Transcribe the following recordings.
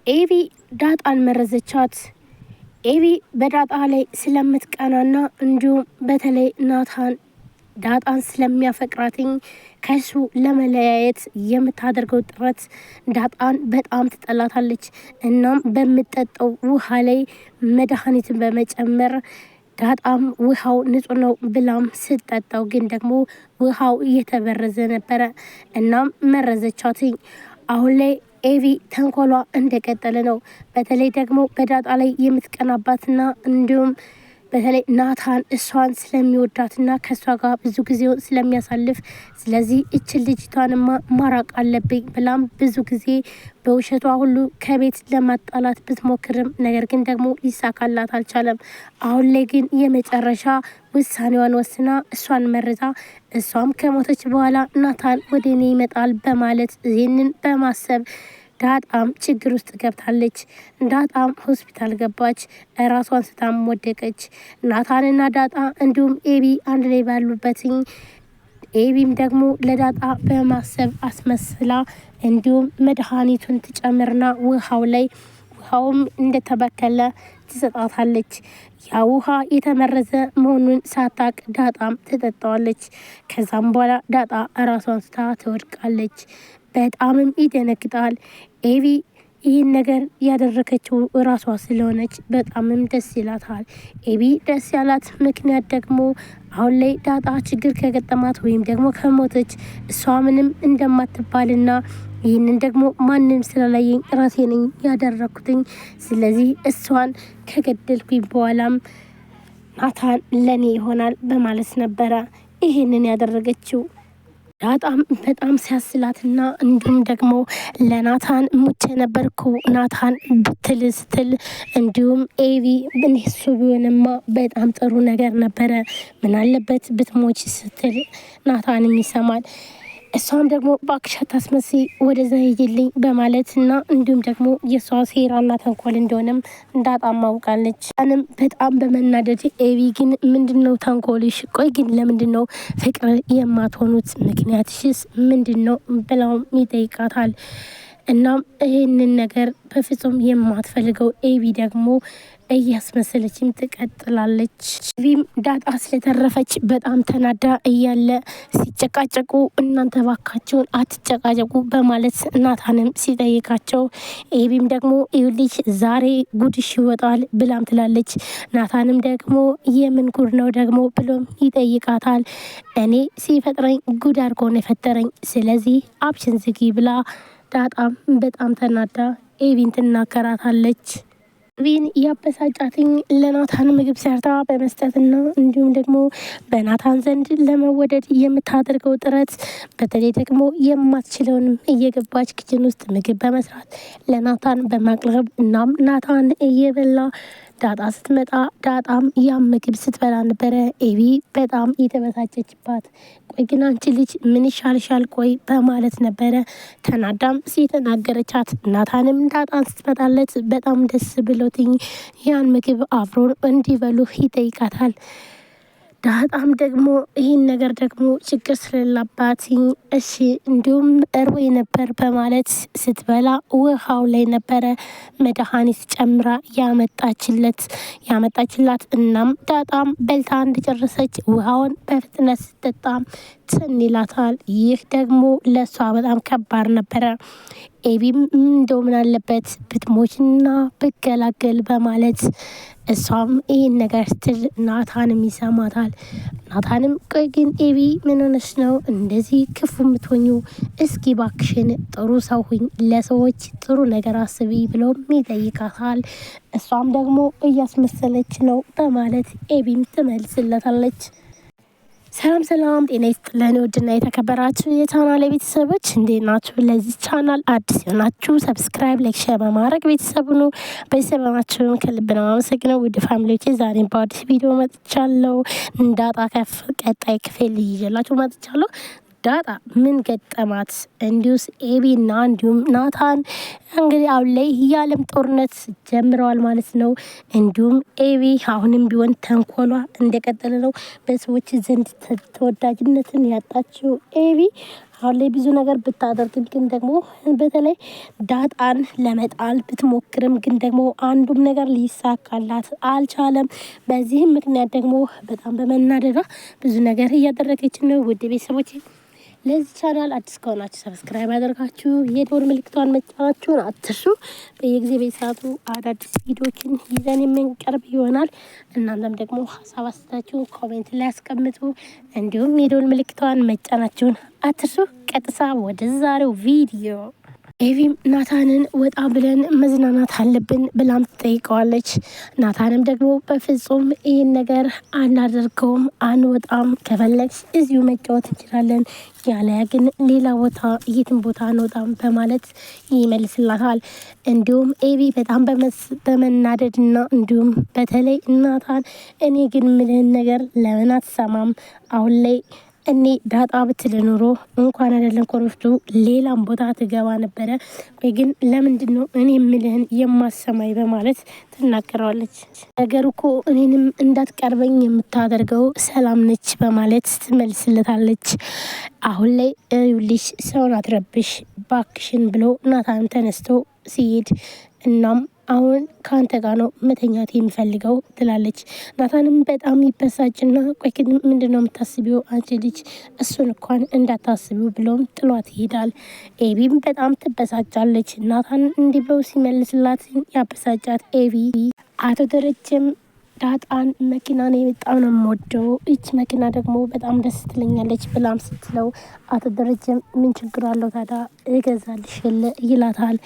ኤቢ ዳጣን መረዘቻት። ኤቢ በዳጣ ላይ ስለምትቀናና እንዲሁም በተለይ ናታን ዳጣን ስለሚያፈቅራትኝ ከሱ ለመለያየት የምታደርገው ጥረት ዳጣን በጣም ትጠላታለች። እናም በምትጠጣው ውሃ ላይ መድኃኒትን በመጨመር ዳጣም ውሃው ንጹህ ነው ብላም ስትጠጣው ግን ደግሞ ውሃው እየተበረዘ ነበረ። እናም መረዘቻትኝ። አሁን ላይ ኤቢ ተንኮሏ እንደቀጠለ ነው። በተለይ ደግሞ በዳጣ ላይ የምትቀናባትና እንዲሁም በተለይ ናታን እሷን ስለሚወዳትና ከእሷ ጋር ብዙ ጊዜውን ስለሚያሳልፍ ስለዚህ እችን ልጅቷንማ ማራቅ አለብኝ ብላም ብዙ ጊዜ በውሸቷ ሁሉ ከቤት ለማጣላት ብትሞክርም ነገር ግን ደግሞ ሊሳካላት አልቻለም። አሁን ላይ ግን የመጨረሻ ውሳኔዋን ወስና እሷን መርዛ እሷም ከሞተች በኋላ ናታን ወደ እኔ ይመጣል በማለት ይህንን በማሰብ ዳጣም ችግር ውስጥ ገብታለች። ዳጣም ሆስፒታል ገባች። ራሷን ስታም ወደቀች። ናታንና ዳጣ እንዲሁም ኤቢ አንድ ላይ ባሉበትኝ ኤቢም ደግሞ ለዳጣ በማሰብ አስመስላ እንዲሁም መድኃኒቱን ትጨምርና ውሃውም እንደተበከለ ትሰጣታለች። ያ ውሃ የተመረዘ መሆኑን ሳታቅ ዳጣም ትጠጣዋለች። ከዛም በኋላ ዳጣ ራሷን ስታ ትወድቃለች። በጣምም ይደነግጣል። ኤቢ ይህን ነገር ያደረገችው ራሷ ስለሆነች በጣምም ደስ ይላታል። ኤቢ ደስ ያላት ምክንያት ደግሞ አሁን ላይ ዳጣ ችግር ከገጠማት ወይም ደግሞ ከሞተች እሷ ምንም እንደማትባልና ይህንን ደግሞ ማንም ስላላየኝ ራሴ ነኝ ያደረኩትኝ፣ ስለዚህ እሷን ከገደልኩኝ በኋላም ናታን ለኔ ይሆናል በማለት ነበረ ይህንን ያደረገችው። ዳጣም በጣም ሲያስላትና እንዲሁም ደግሞ ለናታን ሙቼ ነበርኩ ናታን ብትል ስትል እንዲሁም ኤቢ እሱ ቢሆንማ በጣም ጥሩ ነገር ነበረ ምን አለበት ብትሞች ስትል ናታንም ይሰማል። እሷም ደግሞ ባክሽ አታስመስይ ወደዛ ሄጅልኝ በማለትና እንዲሁም ደግሞ የእሷ ሴራና ተንኮል እንደሆነም ዳጣም አውቃለች። አንም በጣም በመናደድ ኤቢ ግን ምንድነው ተንኮልሽ? ቆይ ግን ለምንድነው ፍቅር የማትሆኑት? ምክንያትሽስ ምንድነው ብለውም ይጠይቃታል። እናም ይህንን ነገር በፍጹም የማትፈልገው ኤቢ ደግሞ እያስመሰለችም ትቀጥላለች። ኤቢም ዳጣ ስለተረፈች በጣም ተናዳ እያለ ሲጨቃጨቁ እናንተ ባካቸውን አትጨቃጨቁ በማለት ናታንም ሲጠይቃቸው ኤቢም ደግሞ ይኸውልሽ ዛሬ ጉድሽ ይወጣል ብላም ትላለች። ናታንም ደግሞ የምን ጉድ ነው ደግሞ ብሎም ይጠይቃታል። እኔ ሲፈጥረኝ ጉድ አድርጎ ነው የፈጠረኝ፣ ስለዚህ አብሽን ዝጊ ብላ ዳጣም በጣም ተናዳ ኤቢን ትናገራታለች። ኤቢን ያበሳጫትኝ ለናታን ምግብ ሰርታ በመስጠትና እንዲሁም ደግሞ በናታን ዘንድ ለመወደድ የምታደርገው ጥረት በተለይ ደግሞ የማትችለውንም እየገባች ኪችን ውስጥ ምግብ በመስራት ለናታን በማቅረብ እናም ናታን እየበላ ዳጣ ስትመጣ ዳጣም ያም ምግብ ስትበላ ነበረ ኤቢ በጣም የተበሳጨችባት። ቆይ ግን አንቺ ልጅ ምን ይሻልሻል ቆይ በማለት ነበረ ተናዳም ሲተናገረቻት። ናታንም ዳጣን ስትመጣለት በጣም ደስ ብሎትኝ ያን ምግብ አብሮ እንዲበሉ ይጠይቃታል። ዳጣም ደግሞ ይህን ነገር ደግሞ ችግር ስለሌለባትኝ እሺ እንዲሁም እርቦኝ ነበር በማለት ስትበላ ውሃው ላይ ነበረ መድኃኒት ጨምራ ያመጣችላት። እናም ዳጣም በልታ እንደጨረሰች ውሃውን በፍጥነት ስትጠጣም ትን ይላታል። ይህ ደግሞ ለእሷ በጣም ከባድ ነበረ። ኤቢም እንደው ምን አለበት ብትሞችና ብገላገል በማለት እሷም ይህን ነገር ስትል ናታንም ይሰማታል። ናታንም ቆይ ግን ኤቢ ምን ሆነሽ ነው እንደዚህ ክፉ የምትሆኙ? እስኪ ባክሽን ጥሩ ሰው ሁኝ፣ ለሰዎች ጥሩ ነገር አስቢ ብሎም ይጠይቃታል። እሷም ደግሞ እያስመሰለች ነው በማለት ኤቢም ትመልስለታለች። ሰላም ሰላም፣ ጤና ይስጥልን ውድና የተከበራችሁ የቻናል ቤተሰቦች እንዴት ናችሁ? ለዚህ ቻናል አዲስ የሆናችሁ ሰብስክራይብ፣ ላይክ፣ ሼር በማድረግ ቤተሰብ ሁኑ። ቤተሰባችሁን ከልብ ነው የማመሰግነው። ውድ ፋሚሊዎቼ ዛሬ በአዲስ ቪዲዮ መጥቻለሁ። ዳጣ ቀጣይ ክፍል ይዤላችሁ መጥቻለሁ። ዳጣ ምን ገጠማት? እንዲሁስ ኤቢና እንዲሁም ናታን እንግዲህ አሁን ላይ የዓለም ጦርነት ጀምረዋል ማለት ነው። እንዲሁም ኤቢ አሁንም ቢሆን ተንኮሏ እንደቀጠለ ነው። በሰዎች ዘንድ ተወዳጅነትን ያጣችው ኤቢ አሁን ላይ ብዙ ነገር ብታደርግም ግን ደግሞ በተለይ ዳጣን ለመጣል ብትሞክርም ግን ደግሞ አንዱም ነገር ሊሳካላት አልቻለም። በዚህም ምክንያት ደግሞ በጣም በመናደዷ ብዙ ነገር እያደረገች ነው። ውድ ቤተሰቦች ለዚህ ቻናል አዲስ ከሆናችሁ ሰብስክራይብ ያደርጋችሁ የደወል ምልክቷን መጫናችሁን አትርሱ። በየጊዜ በሰዓቱ አዳዲስ ቪዲዮዎችን ይዘን የምንቀርብ ይሆናል። እናንተም ደግሞ ሀሳብ አስተያየታችሁን ኮሜንት ላይ ያስቀምጡ። እንዲሁም የደወል ምልክቷን መጫናችሁን አትርሱ። ቀጥታ ወደ ዛሬው ቪዲዮ ኤቪም ናታንን ወጣ ብለን መዝናናት አለብን ብላም ትጠይቀዋለች። ናታንም ደግሞ በፍጹም ይህን ነገር አናደርገውም፣ አንወጣም፣ ከፈለግሽ እዚሁ መጫወት እንችላለን፣ ያለያ ግን ሌላ ቦታ የትም ቦታ አንወጣም በማለት ይመልስላታል። እንዲሁም ኤቪ በጣም በመናደድና እንዲሁም በተለይ ናታን እኔ ግን ምልህን ነገር ለምን አትሰማም? አሁን ላይ እኔ ዳጣ ብትል ኑሮ እንኳን አይደለም ኮረፍቱ ሌላም ቦታ ትገባ ነበረ። ወይ ግን ለምንድን ነው እኔ የምልህን የማሰማኝ? በማለት ትናገረዋለች። ነገር እኮ እኔንም እንዳትቀርበኝ የምታደርገው ሰላም ነች በማለት ትመልስለታለች። አሁን ላይ ይኸውልሽ ሰውን አትረብሽ ባክሽን ብሎ ናታን ተነስቶ ሲሄድ እናም አሁን ከአንተ ጋር ነው መተኛት የሚፈልገው ትላለች። ናታንም በጣም ይበሳጭና ቆይ ግን ምንድን ነው የምታስቢው አንቺ ልጅ? እሱን እንኳን እንዳታስቢው ብሎም ጥሏት ይሄዳል። ኤቪም በጣም ትበሳጫለች። ናታን እንዲህ ብለው ሲመልስላት ያበሳጫት ኤቪ አቶ ደረጀም ዳጣን መኪና ነው በጣም ነው የምወደው፣ ይች መኪና ደግሞ በጣም ደስ ትለኛለች ብላም ስትለው አቶ ደረጀም ምን ችግር አለው ታዲያ እገዛልሽ ይላታል።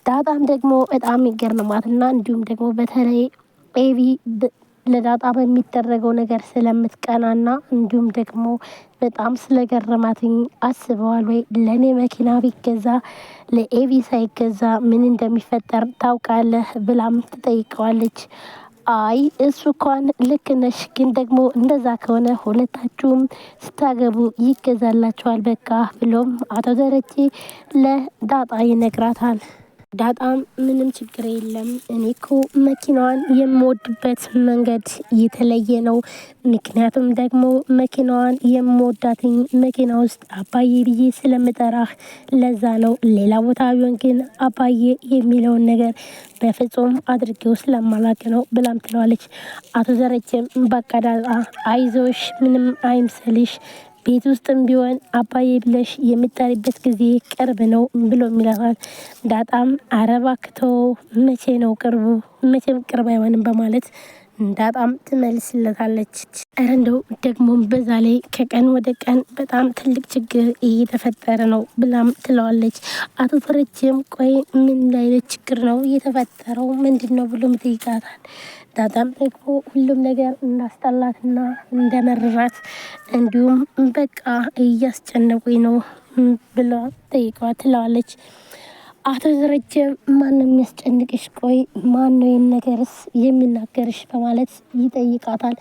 ዳጣም ደግሞ በጣም ይገርማትና እንዲሁም ደግሞ በተለይ ኤቪ ለዳጣ በሚደረገው ነገር ስለምትቀናና እንዲሁም ደግሞ በጣም ስለገረማትኝ አስበዋል ወይ ለእኔ መኪና ቢገዛ ለኤቪ ሳይገዛ ምን እንደሚፈጠር ታውቃለህ? ብላም ትጠይቀዋለች። አይ እሱ እንኳን ልክ ነሽ፣ ግን ደግሞ እንደዛ ከሆነ ሁለታችሁም ስታገቡ ይገዛላችኋል በቃ ብሎም አቶ ደረጀ ለዳጣ ይነግራታል። ዳጣም ምንም ችግር የለም፣ እኔ እኮ መኪናዋን የምወድበት መንገድ የተለየ ነው። ምክንያቱም ደግሞ መኪናዋን የምወዳትኝ መኪና ውስጥ አባዬ ብዬ ስለምጠራህ ለዛ ነው። ሌላ ቦታ ቢሆን ግን አባዬ የሚለውን ነገር በፍጹም አድርጌው ስለማላቅ ነው ብላም ትለዋለች። አቶ ደረጀም በቃ ዳጣ አይዞሽ፣ ምንም አይምሰልሽ፣ ቤት ውስጥም ቢሆን አባዬ ብለሽ የሚጠሪበት ጊዜ ቅርብ ነው ብሎ የሚላታል። ዳጣም አረባክቶ መቼ ነው ቅርቡ? መቼም ቅርብ አይሆንም በማለት ዳጣም ትመልስለታለች። ኧረ እንደው ደግሞም በዛ ላይ ከቀን ወደ ቀን በጣም ትልቅ ችግር እየተፈጠረ ነው ብላም ትለዋለች። አቶ ደረጀም ቆይ ምን አይነት ችግር ነው እየተፈጠረው? ምንድን ነው ብሎ ይጠይቃታል። ዳጣም ደግሞ ሁሉም ነገር እንዳስጠላትና እንደመረራት እንዲሁም በቃ እያስጨነቁኝ ነው ብላ ጠይቀዋ ትለዋለች። አቶ ደረጀ ማን ነው የሚያስጨንቅሽ? ቆይ ማን ነው ይህን ነገርስ የሚናገርሽ? በማለት ይጠይቃታል።